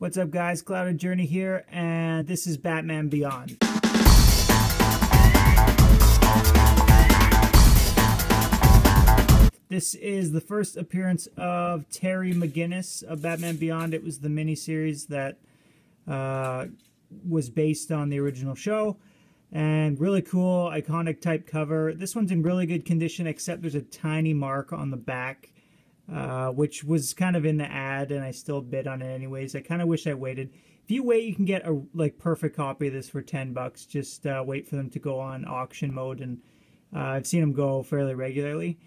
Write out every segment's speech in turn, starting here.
What's up, guys? Clouded Journey here, and this is Batman Beyond. This is the first appearance of Terry McGinnis of Batman Beyond. It was the miniseries that was based on the original show. And really cool, iconic type cover. This one's in really good condition, except there's a tiny mark on the back, which was kind of in the ad, and I still bid on it anyways. I kind of wish I waited. If you wait, you can get a perfect copy of this for $10. Just wait for them to go on auction mode, and I've seen them go fairly regularly.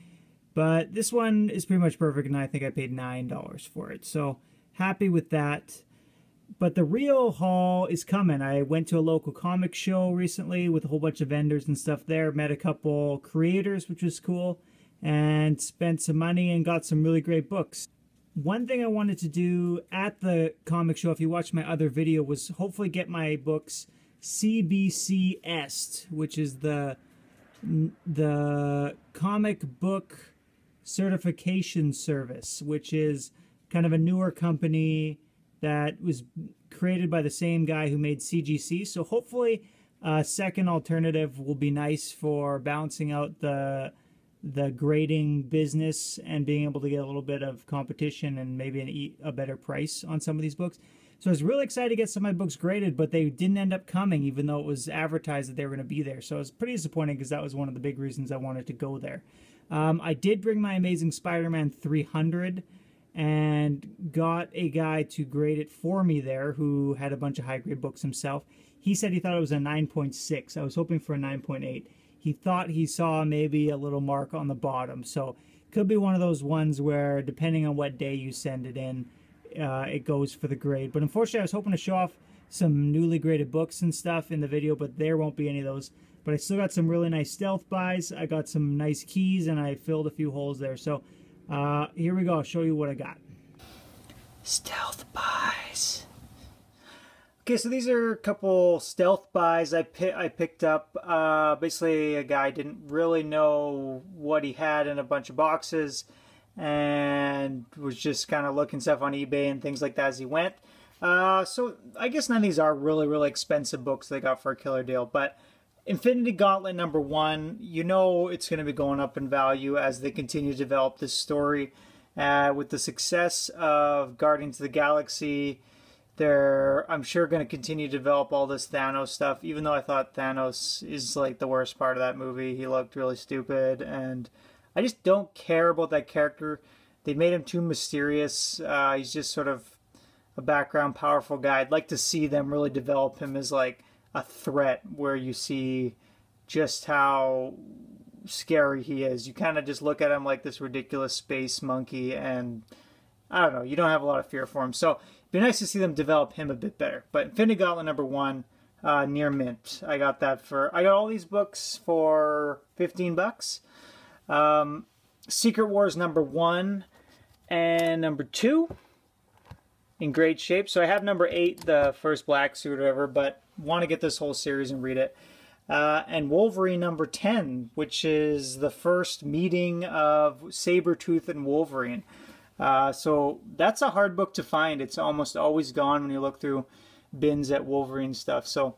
But this one is pretty much perfect, and I think I paid $9 for it. So happy with that. But the real haul is coming. I went to a local comic show recently with a whole bunch of vendors and stuff there. Met a couple creators, which was cool. And spent some money and got some really great books. One thing I wanted to do at the comic show, if you watched my other video, was hopefully get my books CBC Est, which is the comic book certification service, which is kind of a newer company that was created by the same guy who made CGC. So hopefully a second alternative will be nice for balancing out the grading business and being able to get a little bit of competition and maybe a better price on some of these books. So I was really excited to get some of my books graded, but they didn't end up coming, even though it was advertised that they were going to be there. So it was pretty disappointing because that was one of the big reasons I wanted to go there. I did bring my Amazing Spider-Man 300 and got a guy to grade it for me there who had a bunch of high-grade books himself. He said he thought it was a 9.6. I was hoping for a 9.8. He thought he saw maybe a little mark on the bottom. So it could be one of those ones where, depending on what day you send it in, it goes for the grade. But unfortunately, I was hoping to show off some newly graded books and stuff in the video, but there won't be any of those. But I still got some really nice stealth buys. I got some nice keys, and I filled a few holes there. So here we go. I'll show you what I got. Stealth buys. Okay, so these are a couple stealth buys I picked up. Basically, a guy didn't really know what he had in a bunch of boxes and was just kind of looking stuff on eBay and things like that as he went. So I guess none of these are really, really expensive books they got for a killer deal. But Infinity Gauntlet #1, you know it's going to be going up in value as they continue to develop this story. With the success of Guardians of the Galaxy, they're, I'm sure, going to continue to develop all this Thanos stuff, even though I thought Thanos is like the worst part of that movie. He looked really stupid, and I just don't care about that character. They made him too mysterious. He's just sort of a background powerful guy. I'd like to see them really develop him as like a threat where you see just how scary he is. You kind of just look at him like this ridiculous space monkey, and I don't know, you don't have a lot of fear for him. So it'd be nice to see them develop him a bit better. But Infinity Gauntlet #1, near mint. I got all these books for $15. Secret Wars #1 and #2 in great shape. So I have #8, the first black suit or whatever, but want to get this whole series and read it. And Wolverine #10, which is the first meeting of Sabretooth and Wolverine. So that's a hard book to find. It's almost always gone when you look through bins at Wolverine stuff. So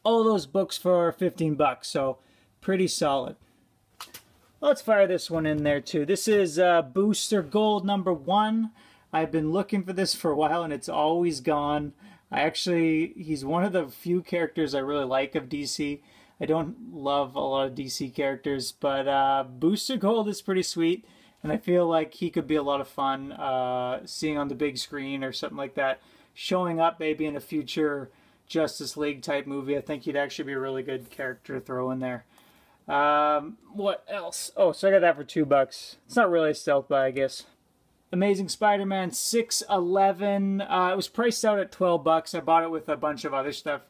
all those books for $15, so pretty solid. Let's fire this one in there too. This is Booster Gold #1. I've been looking for this for a while and it's always gone. He's one of the few characters I really like of DC. I don't love a lot of DC characters, but Booster Gold is pretty sweet, and I feel like he could be a lot of fun seeing on the big screen or something like that. Showing up maybe in a future Justice League type movie. I think he'd actually be a really good character to throw in there. What else? Oh, so I got that for $2. It's not really a stealth buy, I guess. Amazing Spider-Man 611. It was priced out at $12. I bought it with a bunch of other stuff,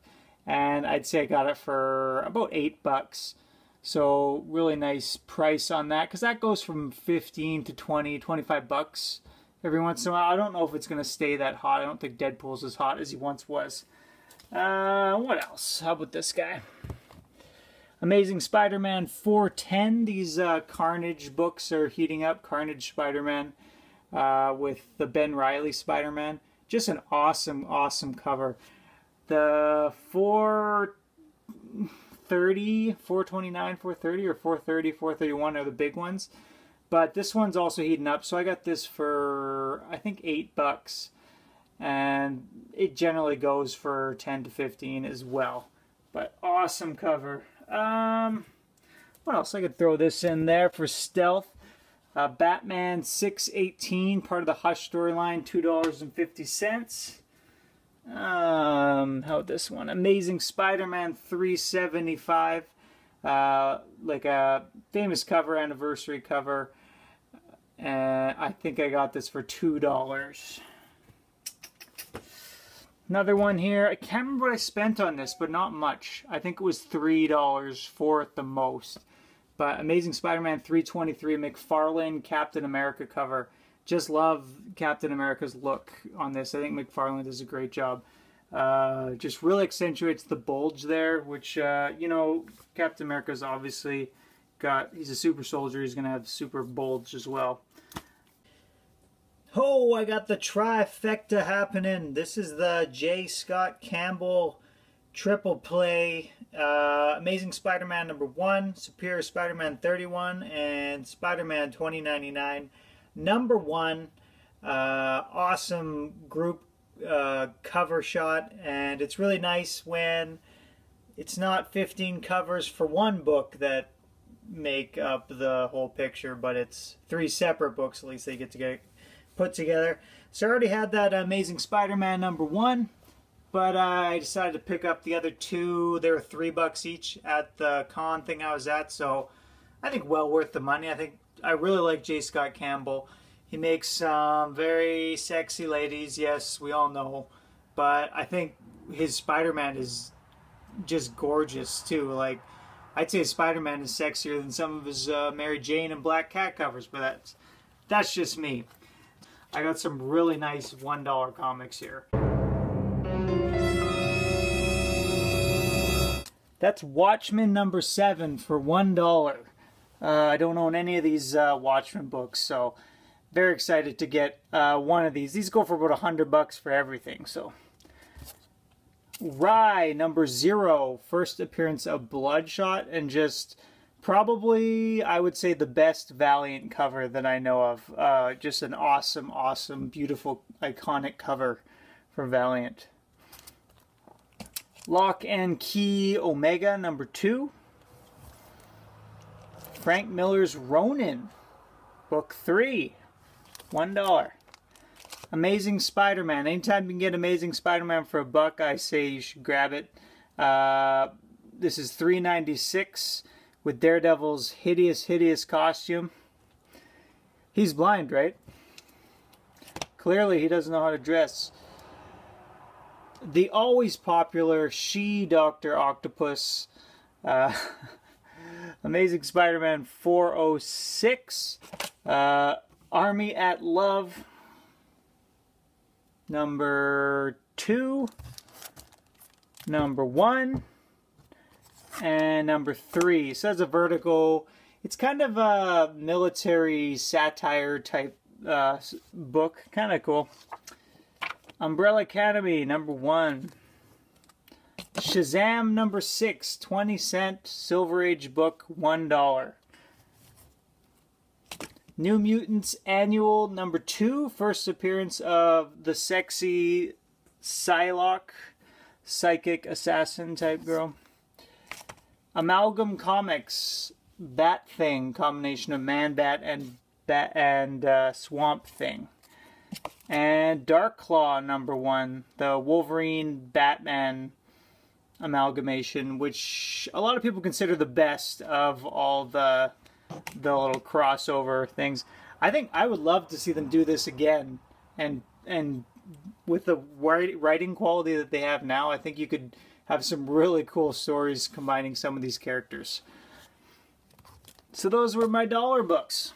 and I'd say I got it for about $8. So really nice price on that, because that goes from 15 to 20, $25 every once in a while. I don't know if it's going to stay that hot. I don't think Deadpool's as hot as he once was. What else? How about this guy? Amazing Spider-Man 410. These Carnage books are heating up. Carnage Spider-Man with the Ben Reilly Spider-Man. Just an awesome, awesome cover. The 430, 429, 430, or 430, 431 are the big ones. But this one's also heating up, so I got this for, I think, $8. And it generally goes for 10 to 15 as well. But awesome cover. What else? I could throw this in there for stealth. Batman 618, part of the Hush storyline, $2.50. How about this one? Amazing Spider-Man 375. Like a famous cover, anniversary cover. I think I got this for $2. Another one here. I can't remember what I spent on this, but not much. I think it was $3 for it the most. But Amazing Spider-Man 323 McFarlane Captain America cover. Just love Captain America's look on this. I think McFarlane does a great job. Just really accentuates the bulge there, which, you know, Captain America's obviously got, he's a super soldier. He's going to have super bulge as well. Oh, I got the trifecta happening. This is the J. Scott Campbell triple play. Amazing Spider-Man #1, Superior Spider-Man 31, and Spider-Man 2099 #1. Awesome group cover shot, and it's really nice when it's not 15 covers for one book that make up the whole picture, but it's 3 separate books at least they get to get put together. So I already had that Amazing Spider-Man #1, but I decided to pick up the other 2. They were $3 each at the con thing I was at, so I think well worth the money. I really like J. Scott Campbell. He makes some very sexy ladies, yes, we all know, but I think his Spider-Man is just gorgeous too. Like, I'd say Spider-Man is sexier than some of his Mary Jane and Black Cat covers, but that's just me. I got some really nice $1 comics here. That's Watchmen #7 for $1. I don't own any of these Watchmen books, so very excited to get one of these. These go for about $100 for everything. So, Rye #0, first appearance of Bloodshot, and just probably, I would say, the best Valiant cover that I know of. Just an awesome, awesome, beautiful, iconic cover for Valiant. Lock and Key Omega #2. Frank Miller's Ronin, book 3, $1. Amazing Spider-Man. Anytime you can get Amazing Spider-Man for $1, I say you should grab it. This is $3.96 with Daredevil's hideous costume. He's blind, right? Clearly he doesn't know how to dress. The always popular She-Dr. Octopus. Amazing Spider-Man 406. Army at Love #2, #1, and #3. So that's a Vertigo. It's kind of a military satire type book. Kind of cool. Umbrella Academy #1. Shazam #6, 20-cent Silver Age book, $1. New Mutants Annual #2, first appearance of the sexy Psylocke, psychic assassin type girl. Amalgam Comics, Bat Thing, combination of Man-Bat and Swamp Thing. And Dark Claw #1, the Wolverine Batman amalgamation, which a lot of people consider the best of all the little crossover things. I think I would love to see them do this again, and with the writing quality that they have now, I think you could have some really cool stories combining some of these characters. So those were my dollar books.